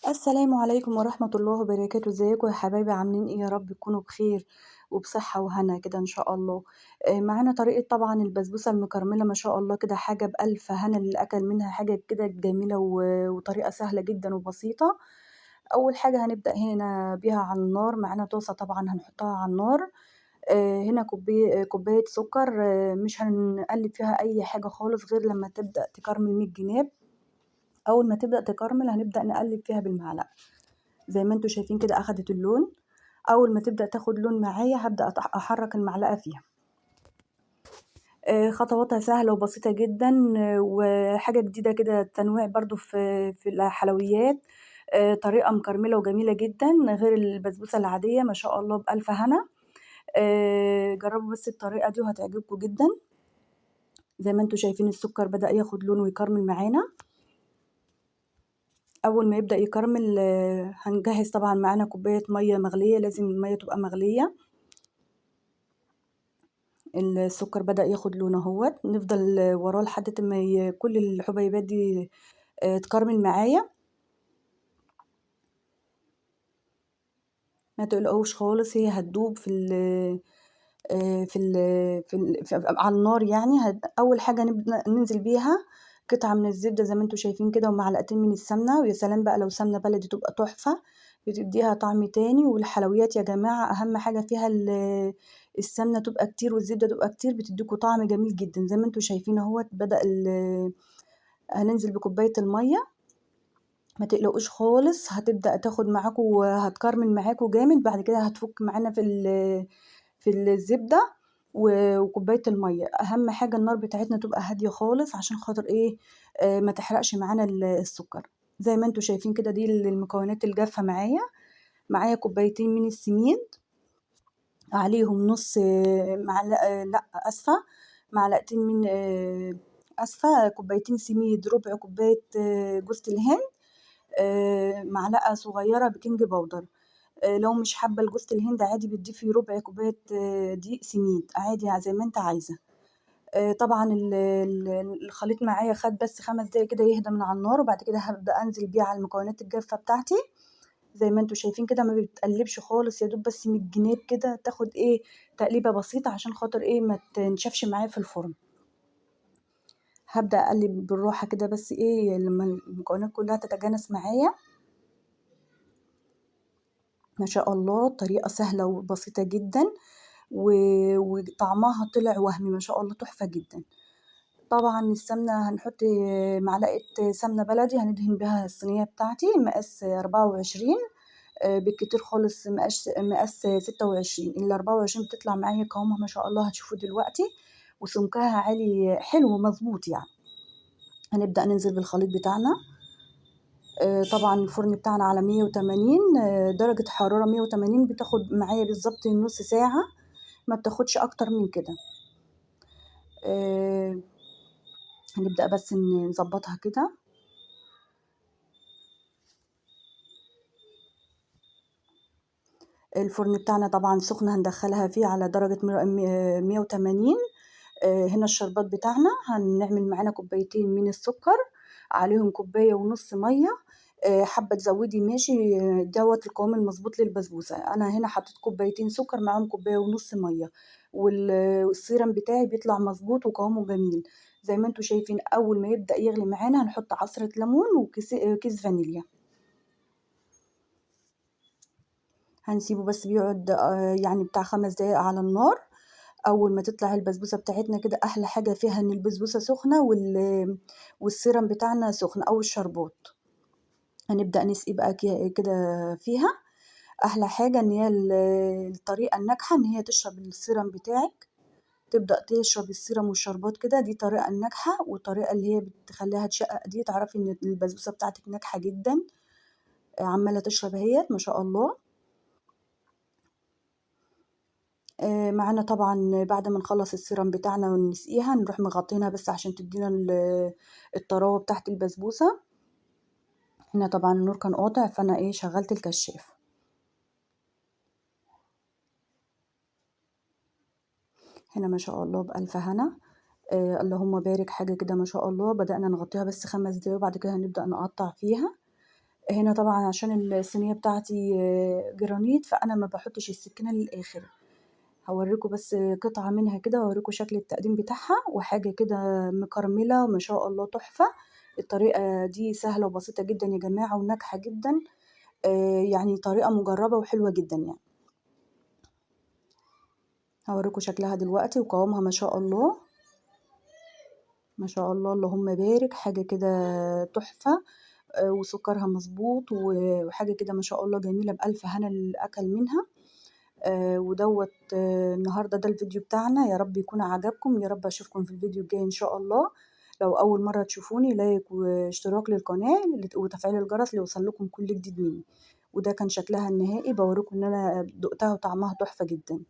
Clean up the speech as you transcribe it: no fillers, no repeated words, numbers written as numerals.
السلام عليكم ورحمة الله وبركاته، ازيكم يا حبايبي عاملين إيه؟ يا رب تكونوا بخير وبصحة وهنا كده إن شاء الله. معانا طريقة طبعًا البسبوسة المكرملة ما شاء الله كده حاجة بألف هنا للي أكل منها، حاجة كده جميلة وطريقة سهلة جدًا وبسيطة. أول حاجة هنبدأ هنا بيها على النار، معانا طاسة طبعًا هنحطها على النار. هنا كوباية سكر، مش هنقلّب فيها أي حاجة خالص غير لمّا تبدأ تكرمل من الجناب. أول ما تبدأ تكرمل هنبدأ نقلّب فيها بالمعلقة. زي ما أنتم شايفين كده أخدت اللون. أول ما تبدأ تاخد لون معايا هابدأ أحرّك المعلقة فيها. خطواتها سهلة وبسيطة جدًا، وحاجة جديدة كده تنويع برضه في الحلويات. طريقة مكرملة وجميلة جدًا غير البسبوسة العادية ما شاء الله بألف هنا. جرّبوا بس الطريقة دي وهتعجبكم جدًا. زي ما أنتم شايفين السكر بدأ ياخد لون ويكرمل معانا. أول ما يبدأ يكرمل هنجهّز طبعًا معانا كوباية مَيّة مغلية، لازم المَيّة تبقى مغلية. السكر بدأ ياخد لون أهوّة، نفضل وراه لحد ما كل الحبيبات دي تكرمل معايا. ما تقلقوش خالص، هي هتدوب في ال في ال ف على النار يعني. أول حاجة ننزل بيها قطعة من الزبدة زي ما أنتم شايفين كده ومعلقتين من السمنة، ويا سلام بقى لو سمنة بلدي تبقى تحفة، بتدّيها طعم تاني. والحلويات يا جماعة أهم حاجة فيها السمنة تبقى كتير والزبدة تبقى كتير، بتدّيكم طعم جميل جدًا. زي ما أنتم شايفين أهوّة بدأ هننزل بكوباية المَيّة. ما تقلقوش خالص، هتبدأ تاخد معاكم وهتكرمل معاكم جامد، بعد كده هتفُك معانا في الزبدة وكوباية المَيّة. أهم حاجة النار بتاعتنا تبقى هادية خالص عشان خاطر إيه، ما تحرقش معانا السُكّر. زي ما أنتم شايفين كده دي المكونات الجافة معايا. معايا كوبايتين من السميد، عليهم نُص معلقة لأ آسفة، معلقتين من آسفة، كوبايتين سميد، ربع كوباية جوزة الهند، معلقة صغيرة بيكنج باودر. لو مش حابة لجوزة الهند عادي بتضيفي ربع كوباية دقيق سميد، عادي زي ما أنتِ عايزة. طبعًا الخليط معايا خَد بس 5 دقايق كده يهدى من على النار، وبعد كده هابدأ أنزل بيه على المكونات الجافة بتاعتي. زي ما أنتم شايفين كده ما بتقلّبش خالص، يا دوب بس من الجناب كده تاخد إيه، تقليبة بسيطة عشان خاطر إيه، ما تنشفش معايا في الفرن. هابدأ أقلّب بالراحة كده بس إيه، لمّا المكونات كلّها تتجانس معايا. ما شاء الله طريقة سهلة وبسيطة جدًا، وطعمها طلع وهمي ما شاء الله تحفة جدًا. طبعًا السمنة هنحط معلقة سمنة بلدي هندهن بيها الصينية بتاعتي مقاس 24، بالكتير خالص مقاس 26. ال24 بتطلع معايا قوامها ما شاء الله هتشوفوا دلوقتي، وسمكها عالي حلو مضبوط يعني. هنبدأ ننزل بالخليط بتاعنا. طبعًا الفرن بتاعنا على 180، درجة حرارة 180 بتاخد معايا بالضبط نُص ساعة، ما بتاخدش أكتر من كده. آآ هنبدأ بس نضبّطها كده. الفرن بتاعنا طبعًا سخن هندخّلها فيه على درجة 180. هنا الشربات بتاعنا هنعمل معانا كوبايتين من السكر، عليهم كوباية ونُص مَيّة. حابة تزوّدي ماشي، دوّة القوام المضبوط للبسبوسة. أنا هنا حطيت كوبايتين سكر معاهم كوباية ونُص مَيّة، والسيرم بتاعي بيطلع مضبوط وقوامه جميل. زي ما أنتم شايفين أول ما يبدأ يغلي معانا هنحط عصرة ليمون كيس فانيليا. هنسيبه بس بيقعد يعني بتاع 5 دقايق على النار. أول ما تطلع البسبوسة بتاعتنا كده أحلى حاجة فيها إن البسبوسة سخنة والسيرم بتاعنا سخن أو الشربات. هنبدأ نسقي بقى كده فيها. أحلى حاجة إن هي الطريقة الناجحة إن هي تشرب السيرم بتاعِك، تبدأ تشرب السيرم والشربات كده، دي الطريقة الناجحة. والطريقة اللي هي بتخلّيها تشقّق دي تعرفي إن البسبوسة بتاعتِك ناجحة جدًا. عمّالة تشرب أهيّة ما شاء الله. معانا طبعًا بعد ما نخلّص السيرم بتاعنا ونسقيها نروح مغطّينها بس عشان تدّينا الطراوة بتاعة البسبوسة. هنا طبعًا النور كان قاطع فأنا إيه شغّلت الكشّاف. هنا ما شاء الله بألف هنا. اللهم بارك حاجة كده ما شاء الله. بدأنا نغطّيها بس 5 دقايق وبعد كده هنبدأ نقطّع فيها. هنا طبعًا عشان الصينية بتاعتي جرانيت، فأنا ما باحطش السكينة للآخر، هاوريكم بس قطعة منها كده وأوريكم شكل التقديم بتاعها، وحاجة كده مكرملة ما شاء الله تحفة. الطريقة دي سهلة وبسيطة جدًا يا جماعة وناجحة جدًا، يعني طريقة مجربة وحلوة جدًا يعني. هاوريكم شكلها دلوقتي وقوامها ما شاء الله، ما شاء الله اللهم بارك، حاجة كده تحفة. وسكرها مضبوط وحاجة كده ما شاء الله جميلة بألف هنا للي أكل منها. ودوّة النهارده ده الفيديو بتاعنا، يا رب يكون عجبكم، يا رب أشوفكم في الفيديو الجاي إن شاء الله. لو أول مرة تشوفوني لايك واشتراك للقناة وتفعيل الجرس ليوصل لكم كل جديد مني. وده كان شكلها النهائي، باوريكم إن أنا دُقتها وطعمها تحفة جدًا.